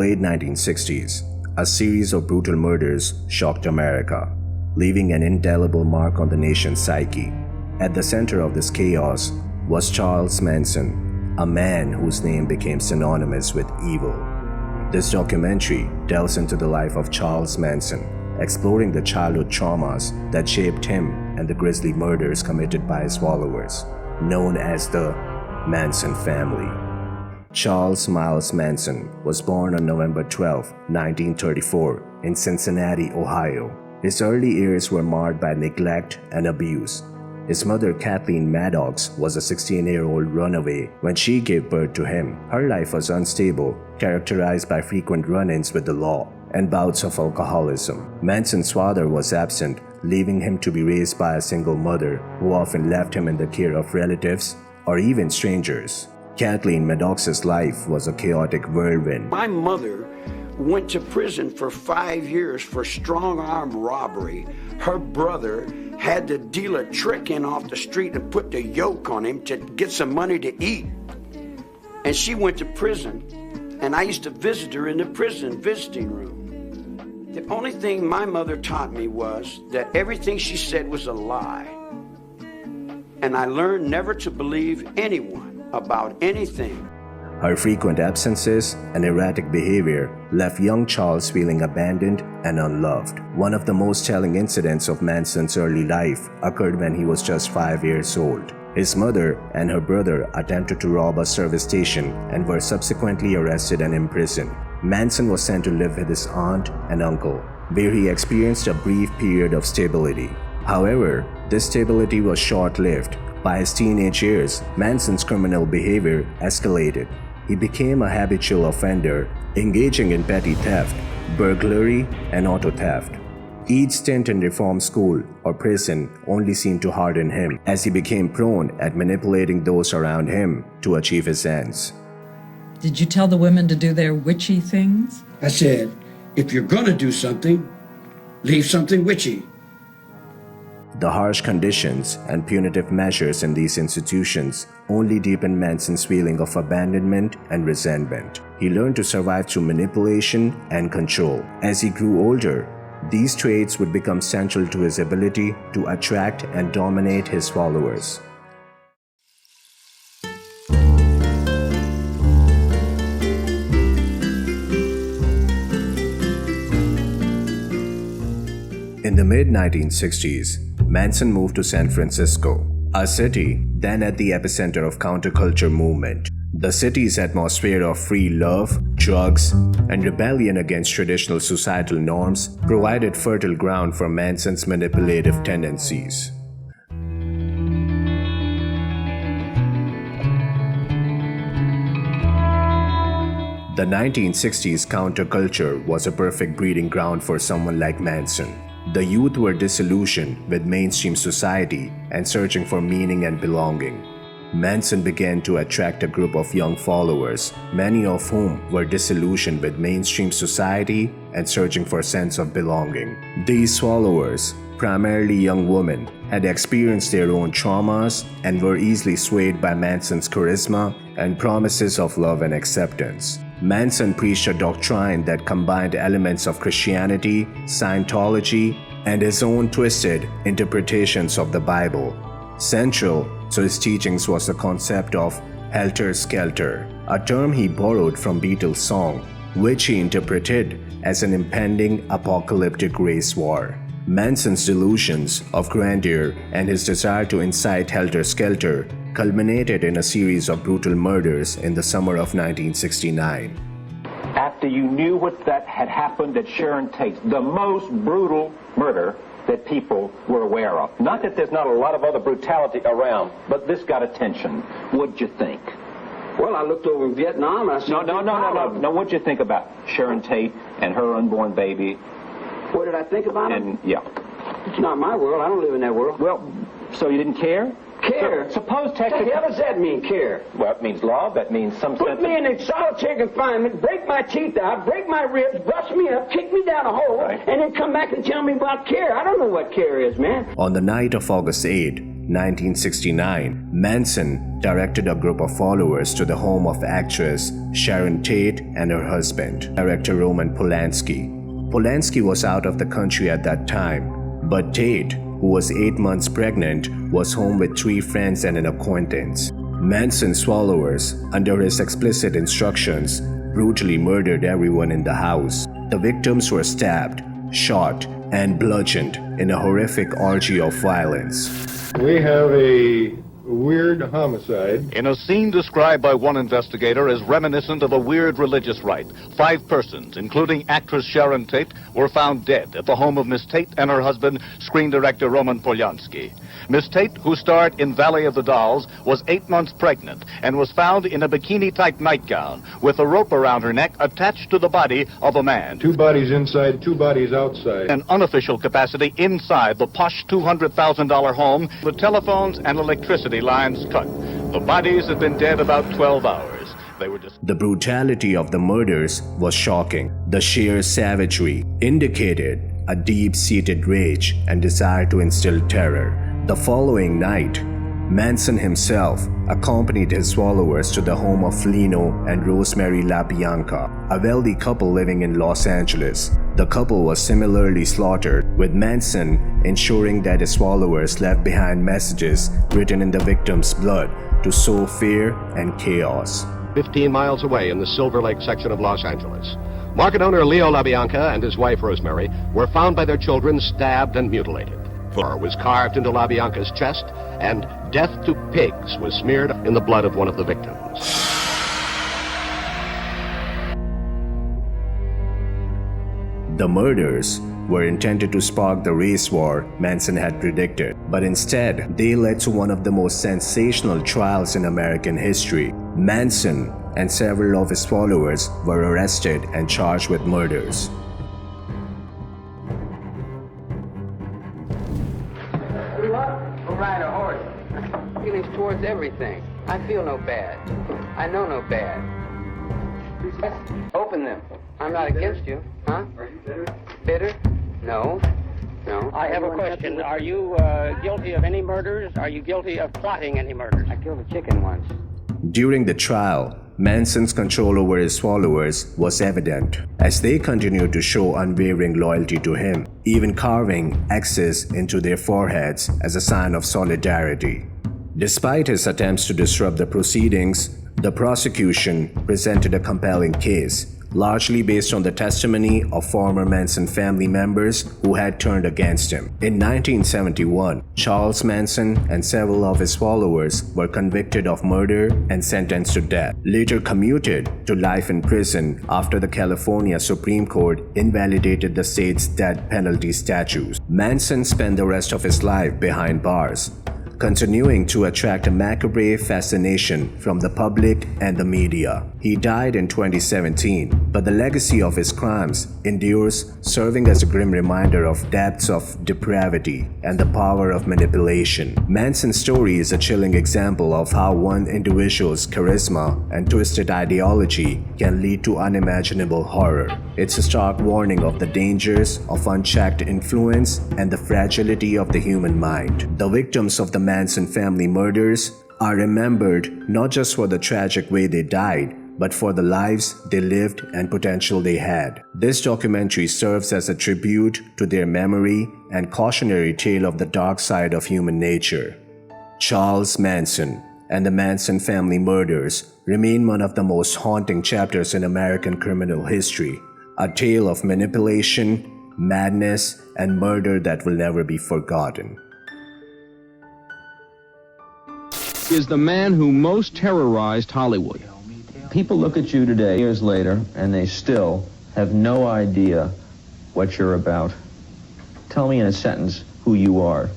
late 1960s, a series of brutal murders shocked America, leaving an indelible mark on the nation's psyche. At the center of this chaos was Charles Manson, a man whose name became synonymous with evil. This documentary delves into the life of Charles Manson, exploring the childhood traumas that shaped him and the grisly murders committed by his followers, known as the Manson Family. Charles Miles Manson was born on November 12, 1934, in Cincinnati, Ohio. His early years were marred by neglect and abuse. His mother, Kathleen Maddox, was a 16-year-old runaway when she gave birth to him. Her life was unstable, characterized by frequent run-ins with the law and bouts of alcoholism. Manson's father was absent, leaving him to be raised by a single mother who often left him in the care of relatives or even strangers. Kathleen Maddox's life was a chaotic whirlwind. My mother went to prison for 5 years for strong-arm robbery. Her brother had the dealer trick in off the street and put the yoke on him to get some money to eat. And she went to prison, and I used to visit her in the prison visiting room. The only thing my mother taught me was that everything she said was a lie. And I learned never to believe anyone about anything. Her frequent absences and erratic behavior left young Charles feeling abandoned and unloved. One of the most telling incidents of Manson's early life occurred when he was just 5 years old. His mother and her brother attempted to rob a service station and were subsequently arrested and imprisoned. Manson was sent to live with his aunt and uncle, where he experienced a brief period of stability. However, this stability was short-lived. By his teenage years, Manson's criminal behavior escalated. He became a habitual offender, engaging in petty theft, burglary, and auto theft. Each stint in reform school or prison only seemed to harden him, as he became prone at manipulating those around him to achieve his ends. Did you tell the women to do their witchy things? I said, if you're gonna do something, leave something witchy. The harsh conditions and punitive measures in these institutions only deepened Manson's feeling of abandonment and resentment. He learned to survive through manipulation and control. As he grew older, these traits would become central to his ability to attract and dominate his followers. In the mid-1960s, Manson moved to San Francisco, a city then at the epicenter of counterculture movement. The city's atmosphere of free love, drugs, and rebellion against traditional societal norms provided fertile ground for Manson's manipulative tendencies. The 1960s counterculture was a perfect breeding ground for someone like Manson. The youth were disillusioned with mainstream society and searching for meaning and belonging. Manson began to attract a group of young followers, many of whom were disillusioned with mainstream society and searching for a sense of belonging. These followers, primarily young women, had experienced their own traumas and were easily swayed by Manson's charisma and promises of love and acceptance. Manson preached a doctrine that combined elements of Christianity, Scientology, and his own twisted interpretations of the Bible. Central to his teachings was the concept of Helter Skelter, a term he borrowed from Beatles' song, which he interpreted as an impending apocalyptic race war. Manson's delusions of grandeur and his desire to incite Helter Skelter culminated in a series of brutal murders in the summer of 1969. After you knew what that had happened at Sharon Tate, the most brutal murder that people were aware of. Not that there's not a lot of other brutality around, but this got attention. What'd you think? Well, I looked over in Vietnam and I said, No, what'd you think about Sharon Tate and her unborn baby? What did I think about it? And, yeah. It's not my world. I don't live in that world. Well, so you didn't care? Care? Suppose What the hell does that mean, care? Well, it means love. That means some Put sense me of... in a solitary confinement, break my teeth out, break my ribs, brush me up, kick me down a hole, Right. and then come back and tell me about care. I don't know what care is, man. On the night of August 8, 1969, Manson directed a group of followers to the home of actress Sharon Tate and her husband, director Roman Polanski. Polanski was out of the country at that time, but Tate, who was 8 months pregnant, was home with 3 friends and an acquaintance. Manson's followers, under his explicit instructions, brutally murdered everyone in the house. The victims were stabbed, shot, and bludgeoned in a horrific orgy of violence. We have a weird homicide. In a scene described by one investigator as reminiscent of a weird religious rite, 5 persons, including actress Sharon Tate, were found dead at the home of Miss Tate and her husband, screen director Roman Polanski. Miss Tate, who starred in Valley of the Dolls, was 8 months pregnant and was found in a bikini-type nightgown with a rope around her neck attached to the body of a man. 2 bodies inside, 2 bodies outside. An unofficial capacity inside the posh $200,000 home, the telephones and electricity lines cut. The bodies had been dead about 12 hours. They were just... The brutality of the murders was shocking. The sheer savagery indicated a deep-seated rage and desire to instill terror. The following night, Manson himself accompanied his followers to the home of Lino and Rosemary LaBianca, a wealthy couple living in Los Angeles. The couple was similarly slaughtered, with Manson ensuring that his followers left behind messages written in the victims' blood to sow fear and chaos. 15 miles away in the Silver Lake section of Los Angeles, market owner Leo LaBianca and his wife Rosemary were found by their children stabbed and mutilated. Was carved into LaBianca's chest, and "Death to Pigs" was smeared in the blood of one of the victims. The murders were intended to spark the race war Manson had predicted, but instead they led to one of the most sensational trials in American history. Manson and several of his followers were arrested and charged with murders. Ride a horse. Feelings towards everything. I feel no bad. I know no bad. Open them. I'm not against you. Huh? Are you bitter? Bitter? No. No. I have a question. Are you guilty of any murders? Are you guilty of plotting any murders? I killed a chicken once. During the trial, Manson's control over his followers was evident, as they continued to show unwavering loyalty to him, even carving X's into their foreheads as a sign of solidarity. Despite his attempts to disrupt the proceedings, the prosecution presented a compelling case, largely based on the testimony of former Manson family members who had turned against him. In 1971, Charles Manson and several of his followers were convicted of murder and sentenced to death, later commuted to life in prison after the California Supreme Court invalidated the state's death penalty statutes. Manson spent the rest of his life behind bars, continuing to attract a macabre fascination from the public and the media. He died in 2017, but the legacy of his crimes endures, serving as a grim reminder of depths of depravity and the power of manipulation. Manson's story is a chilling example of how one individual's charisma and twisted ideology can lead to unimaginable horror. It's a stark warning of the dangers of unchecked influence and the fragility of the human mind. The victims of the Manson family murders are remembered not just for the tragic way they died, but for the lives they lived and potential they had. This documentary serves as a tribute to their memory and cautionary tale of the dark side of human nature. Charles Manson and the Manson family murders remain one of the most haunting chapters in American criminal history, a tale of manipulation, madness, and murder that will never be forgotten. Is the man who most terrorized Hollywood. People look at you today, years later, and they still have no idea what you're about. Tell me in a sentence who you are.